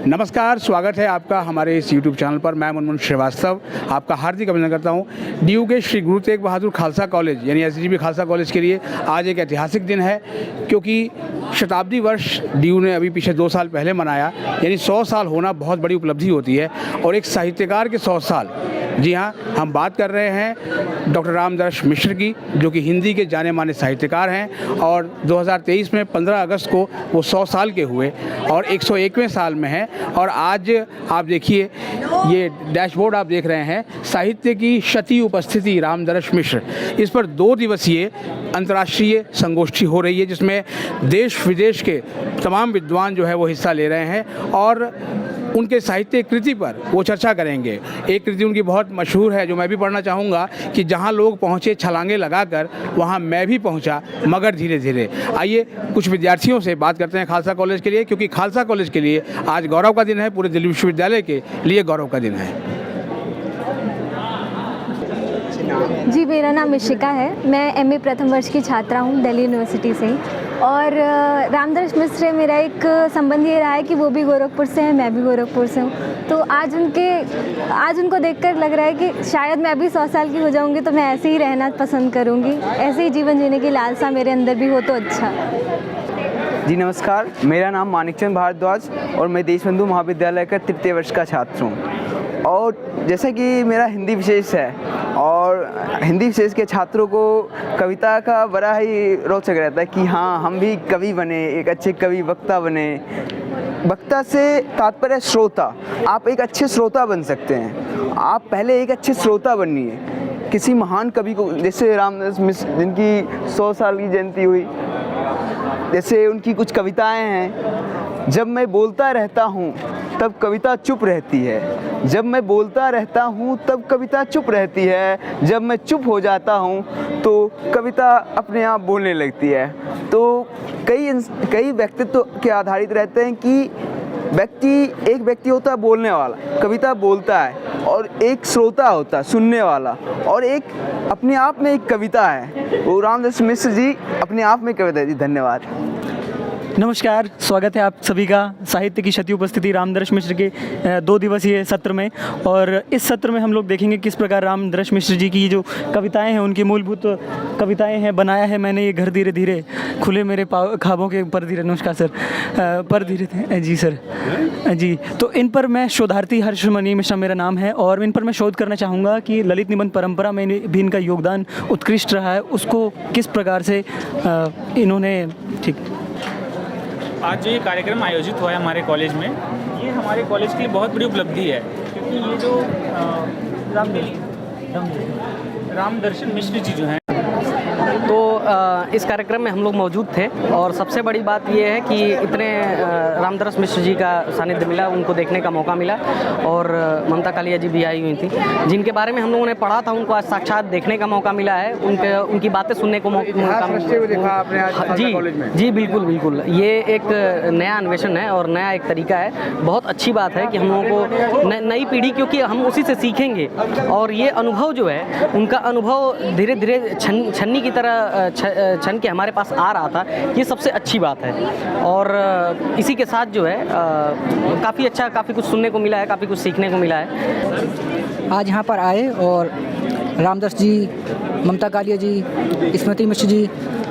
नमस्कार, स्वागत है आपका हमारे इस YouTube चैनल पर। मैं मुनमुन श्रीवास्तव आपका हार्दिक अभिनंदन करता हूं। डीयू के श्री गुरु तेग बहादुर खालसा कॉलेज यानी SGB खालसा कॉलेज के लिए आज एक ऐतिहासिक दिन है, क्योंकि शताब्दी वर्ष डीयू ने अभी पीछे 2 साल पहले मनाया। यानी 100 साल होना बहुत बड़ी उपलब्धि होती है, और एक साहित्यकार के 100 साल। जी हाँ, हम बात कर रहे हैं डॉक्टर रामदर्श मिश्र की, जो कि हिंदी के जाने माने साहित्यकार हैं, और 2023 में 15 अगस्त को वो 100 साल के हुए और 101वें साल में हैं। और आज आप देखिए, ये डैशबोर्ड आप देख रहे हैं, साहित्य की शती उपस्थिति रामदर्श मिश्र, इस पर 2 दिवसीय अंतर्राष्ट्रीय संगोष्ठी हो रही है, जिसमें देश विदेश के तमाम विद्वान जो है वो हिस्सा ले रहे हैं और उनके साहित्य कृति पर वो चर्चा करेंगे। एक कृति उनकी बहुत मशहूर है, जो मैं भी पढ़ना चाहूँगा, कि जहाँ लोग पहुँचे छलांगे लगाकर, वहाँ मैं भी पहुँचा मगर धीरे धीरे। आइए कुछ विद्यार्थियों से बात करते हैं खालसा कॉलेज के लिए, क्योंकि खालसा कॉलेज के लिए आज गौरव का दिन है, पूरे दिल्ली विश्वविद्यालय के लिए गौरव का दिन है। जी, मेरा नाम इशिका है। मैं MA प्रथम वर्ष की छात्रा हूँ दिल्ली यूनिवर्सिटी से। और रामदर्श मिश्र मेरा एक संबंध ये रहा है कि वो भी गोरखपुर से हैं, मैं भी गोरखपुर से हूँ। तो आज उनको देखकर लग रहा है कि शायद मैं भी 100 साल की हो जाऊँगी तो मैं ऐसे ही रहना पसंद करूँगी। ऐसे ही जीवन जीने की लालसा मेरे अंदर भी हो तो अच्छा। जी नमस्कार, मेरा नाम मानिकचंद भारद्वाज और मैं देशबंधु महाविद्यालय का 3य वर्ष का छात्र हूँ। और जैसा कि मेरा हिंदी विशेष है, और हिंदी विशेष के छात्रों को कविता का बड़ा ही रोचक रहता है कि हाँ, हम भी कवि बने, एक अच्छे कवि वक्ता बने। वक्ता से तात्पर्य श्रोता। आप एक अच्छे श्रोता बन सकते हैं। आप पहले एक अच्छे श्रोता बनिए किसी महान कवि को, जैसे रामदर्श मिश्र जिनकी 100 साल की जयंती हुई, जैसे उनकी कुछ कविताएं हैं। जब मैं बोलता रहता हूँ तब कविता चुप रहती है, जब मैं बोलता रहता हूँ तब कविता चुप रहती है, जब मैं चुप हो जाता हूँ तो कविता अपने आप बोलने लगती है। तो कई व्यक्तित्व के आधारित रहते हैं कि एक व्यक्ति होता है बोलने वाला, कविता बोलता है, और एक श्रोता होता है सुनने वाला, और एक अपने आप में एक कविता है। वो रामदर्श मिश्र जी अपने आप में कविता है। जी धन्यवाद। नमस्कार, स्वागत है आप सभी का साहित्य की शती उपस्थिति रामदर्श मिश्र के 2 दिवसीय सत्र में। और इस सत्र में हम लोग देखेंगे किस प्रकार रामदर्श मिश्र जी की जो कविताएं हैं, उनकी मूलभूत कविताएं हैं। बनाया है मैंने ये घर धीरे धीरे, खुले मेरे ख्वाबों के पर धीरे। नमस्कार सर, पर धीरे थे जी सर जी। तो इन पर मैं शोधार्थी हर्षमणि मिश्रा मेरा नाम है, और इन पर मैं शोध करना चाहूँगा कि ललित निबंध परंपरा में भी इनका योगदान उत्कृष्ट रहा है, उसको किस प्रकार से इन्होंने ठीक। आज जो ये कार्यक्रम आयोजित हुआ है हमारे कॉलेज में, ये हमारे कॉलेज के लिए बहुत बड़ी उपलब्धि है, क्योंकि ये जो रामदर्शन मिश्र जी जो हैं, तो इस कार्यक्रम में हम लोग मौजूद थे। और सबसे बड़ी बात ये है कि इतने रामदर्श मिश्र जी का सानिध्य मिला, उनको देखने का मौका मिला। और ममता कालिया जी भी आई हुई थी, जिनके बारे में हम लोगों ने पढ़ा था, उनको आज साक्षात देखने का मौका मिला है, उनकी बातें सुनने को मौका मिला। जी बिल्कुल बिल्कुल, ये एक नया अन्वेषण है और नया एक तरीका है। बहुत अच्छी बात है कि हम लोगों को नई पीढ़ी, क्योंकि हम उसी से सीखेंगे, और ये अनुभव जो है, उनका अनुभव धीरे धीरे छन्नी की तरह छन के हमारे पास आ रहा था। ये सबसे अच्छी बात है। और इसी के साथ जो है काफ़ी अच्छा, काफ़ी कुछ सुनने को मिला है, काफ़ी कुछ सीखने को मिला है। आज यहाँ पर आए और रामदर्श जी, ममता कालिया जी, स्मृति मिश्र जी,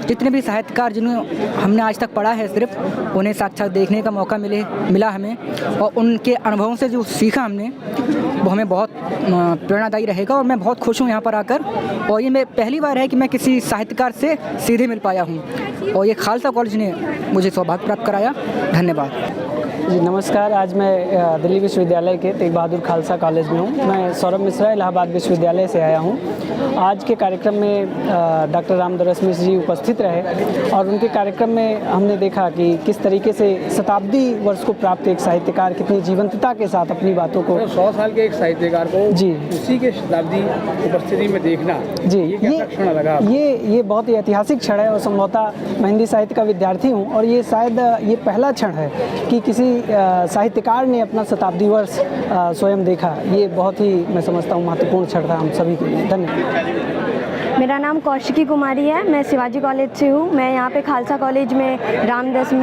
जितने भी साहित्यकार जिन्हें हमने आज तक पढ़ा है, सिर्फ उन्हें साक्षात देखने का मौका मिला हमें, और उनके अनुभवों से जो सीखा हमने वो हमें बहुत प्रेरणादायी रहेगा। और मैं बहुत खुश हूँ यहाँ पर आकर, और ये मैं पहली बार है कि मैं किसी साहित्यकार से सीधे मिल पाया हूँ, और ये खालसा कॉलेज ने मुझे सौभाग्य प्राप्त कराया। धन्यवाद। जी नमस्कार, आज मैं दिल्ली विश्वविद्यालय के तेग बहादुर खालसा कॉलेज में हूँ। मैं सौरभ मिश्रा इलाहाबाद विश्वविद्यालय से आया हूँ। आज के कार्यक्रम में डॉक्टर रामदर्श मिश्र जी उपस्थित रहे, और उनके कार्यक्रम में हमने देखा कि किस तरीके से शताब्दी वर्ष को प्राप्त एक साहित्यकार कितनी जीवंतता के साथ अपनी बातों को, 100 साल के एक साहित्यकार को जी उसी के शताब्दी उपस्थिति में देखना, जी ये क्षण लगा। ये बहुत ही ऐतिहासिक क्षण है, और संभवतः मैं हिंदी साहित्य का विद्यार्थी हूँ, और ये शायद ये पहला क्षण है कि किसी साहित्यकार ने अपना शताब्दी वर्ष स्वयं देखा। ये बहुत ही, मैं समझता हूँ, महत्वपूर्ण क्षण था हम सभी के लिए। धन्यवाद। मेरा नाम कौशिकी कुमारी है, मैं शिवाजी कॉलेज से हूँ। मैं यहाँ पे खालसा कॉलेज में रामदर्श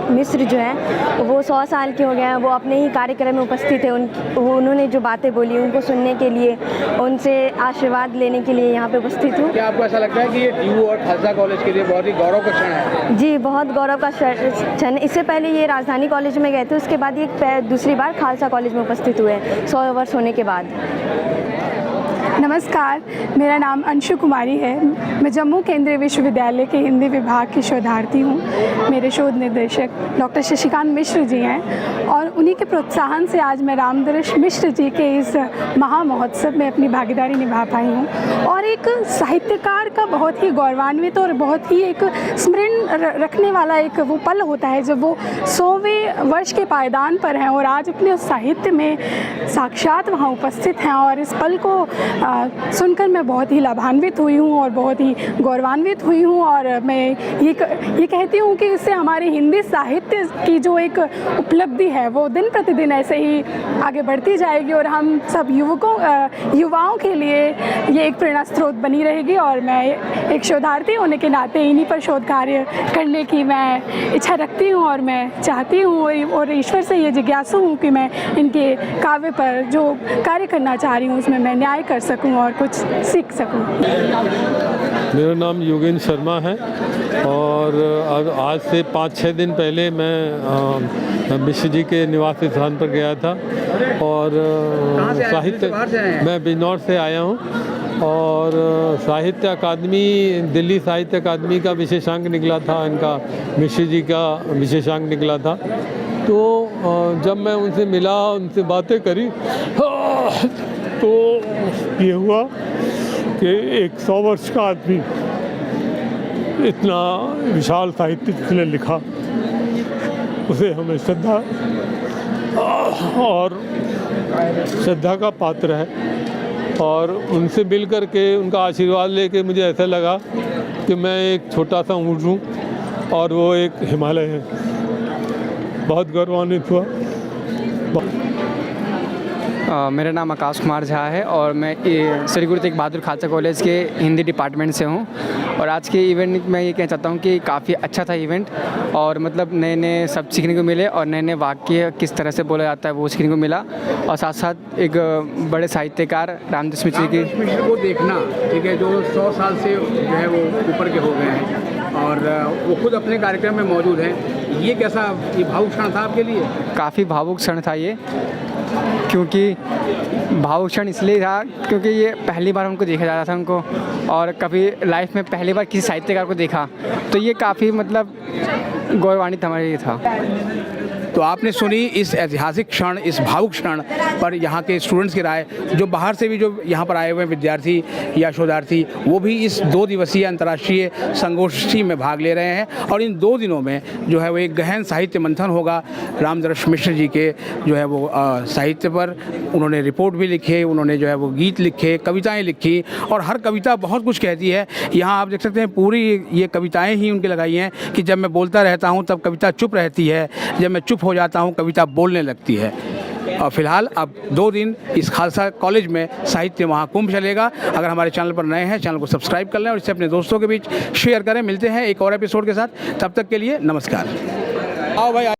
मिश्र जो हैं वो 100 साल के हो गए हैं। वो अपने ही कार्यक्रम में उपस्थित है। उन्होंने जो बातें बोली उनको सुनने के लिए, उनसे आशीर्वाद लेने के लिए यहाँ पे उपस्थित हूँ। क्या आपको ऐसा लगता है कि ये DU और खालसा कॉलेज के लिए बहुत ही गौरव का क्षण है? जी, बहुत गौरव का क्षण। इससे पहले ये राजधानी कॉलेज में गए थे, उसके बाद ये दूसरी बार खालसा कॉलेज में उपस्थित हुए 100 वर्ष होने के बाद। नमस्कार, मेरा नाम अंशु कुमारी है। मैं जम्मू केंद्रीय विश्वविद्यालय के हिंदी विभाग की शोधार्थी हूँ। मेरे शोध निर्देशक डॉक्टर शशिकांत मिश्र जी हैं और उन्हीं के प्रोत्साहन से आज मैं रामदर्श मिश्र जी के इस महामहोत्सव में अपनी भागीदारी निभा पाई हूँ। और एक साहित्यकार का बहुत ही गौरवान्वित और बहुत ही एक स्मरण रखने वाला एक वो पल होता है जब वो 100वें वर्ष के पायदान पर हैं और आज अपने उस साहित्य में साक्षात वहाँ उपस्थित हैं। और इस पल को सुनकर मैं बहुत ही लाभान्वित हुई हूँ और बहुत ही गौरवान्वित हुई हूँ। और मैं ये कहती हूँ कि इससे हमारे हिंदी साहित्य की जो एक उपलब्धि है वो दिन प्रतिदिन ऐसे ही आगे बढ़ती जाएगी और हम सब युवाओं के लिए ये एक प्रेरणा स्रोत बनी रहेगी। और मैं एक शोधार्थी होने के नाते इन्हीं पर शोध कार्य करने की मैं इच्छा रखती हूँ और मैं चाहती हूँ और ईश्वर से ये जिज्ञासु हूँ कि मैं इनके काव्य पर जो कार्य करना चाह रही हूँ उसमें मैं न्याय कर सकूं और कुछ सीख सकूं। मेरा नाम योगेंद्र शर्मा है और आज से 5-6 दिन पहले मैं मिश्र जी के निवास स्थान पर गया था और साहित्य, मैं बिजनौर से आया हूँ और साहित्य अकादमी, दिल्ली साहित्य अकादमी का विशेषांक निकला था, इनका मिश्र जी का विशेषांक निकला था। तो जब मैं उनसे मिला, उनसे बातें करी तो ये हुआ कि एक 100 वर्ष का आदमी इतना विशाल साहित्य जिसने लिखा उसे हमें श्रद्धा का पात्र है। और उनसे मिल कर के उनका आशीर्वाद लेके मुझे ऐसा लगा कि मैं एक छोटा सा ऊँट हूँ और वो एक हिमालय है। बहुत गौरवान्वित हुआ। मेरा नाम आकाश कुमार झा है और मैं श्री गुरु तेग बहादुर खालसा कॉलेज के हिंदी डिपार्टमेंट से हूँ। और आज के इवेंट में ये कहना चाहता हूँ कि काफ़ी अच्छा था इवेंट और मतलब नए नए सब सीखने को मिले और नए नए वाक्य किस तरह से बोला जाता है वो सीखने को मिला। और साथ साथ एक बड़े साहित्यकार रामदर्श मिश्र जी को देखना, ठीक है, जो 100 साल से जो है वो ऊपर के हो गए हैं और वो खुद अपने कार्यक्रम में मौजूद हैं, ये कैसा, ये भावुक क्षण था आपके लिए? काफ़ी भावुक क्षण था ये, क्योंकि भावुक क्षण इसलिए था क्योंकि ये पहली बार उनको देखा जा रहा था उनको, और कभी लाइफ में पहली बार किसी साहित्यकार को देखा, तो ये काफ़ी मतलब गौरवान्वित हमारे लिए था। तो आपने सुनी इस ऐतिहासिक क्षण, इस भावुक क्षण पर यहाँ के स्टूडेंट्स की राय। जो बाहर से भी जो यहाँ पर आए हुए विद्यार्थी या शोधार्थी, वो भी इस 2 दिवसीय अंतर्राष्ट्रीय संगोष्ठी में भाग ले रहे हैं। और इन 2 दिनों में जो है वो एक गहन साहित्य मंथन होगा रामदर्श मिश्र जी के जो है वो साहित्य पर। उन्होंने रिपोर्ट भी लिखे, उन्होंने जो है वो गीत लिखे, कविताएँ लिखी और हर कविता बहुत कुछ कहती है। यहाँ आप देख सकते हैं पूरी ये कविताएँ ही उनकी लगाई हैं कि जब मैं बोलता रहता हूँ तब कविता चुप रहती है, जब मैं चुप हो जाता हूँ कविता बोलने लगती है। और फिलहाल अब 2 दिन इस खालसा कॉलेज में साहित्य महाकुंभ चलेगा। अगर हमारे चैनल पर नए हैं, चैनल को सब्सक्राइब कर लें और इसे अपने दोस्तों के बीच शेयर करें। मिलते हैं एक और एपिसोड के साथ, तब तक के लिए नमस्कार। आओ भाई।